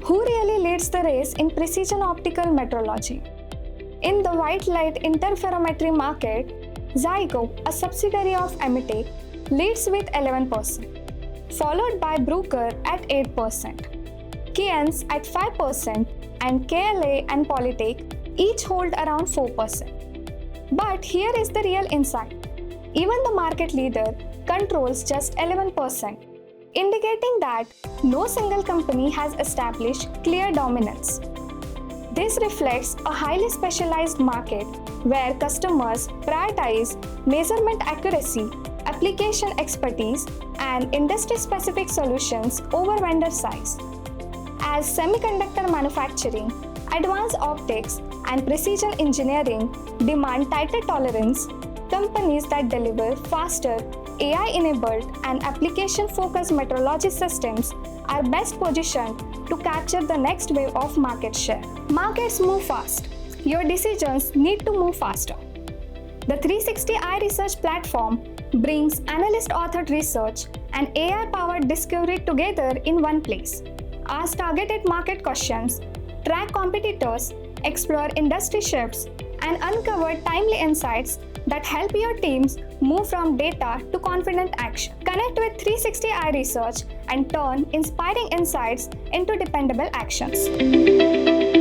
Who really leads the race in precision optical metrology? In the White Light Interferometry Market, Zygo, a subsidiary of Emitech, leads with 11%, followed by Bruker at 8%. Keyence at 5% and KLA and Polytech each hold around 4%. But here is the real insight. Even the market leader controls just 11%, indicating that no single company has established clear dominance. This reflects a highly specialized market where customers prioritize measurement accuracy, application expertise, and industry-specific solutions over vendor size. As semiconductor manufacturing, advanced optics, and precision engineering demand tighter tolerance, companies that deliver faster, AI-enabled, and application-focused metrology systems are best positioned to capture the next wave of market share. Markets move fast. Your decisions need to move faster. The 360i Research platform brings analyst-authored research and AI-powered discovery together in one place. Ask targeted market questions, track competitors, explore industry shifts, and uncover timely insights that help your teams move from data to confident action. Connect with 360i Research and turn inspiring insights into dependable actions.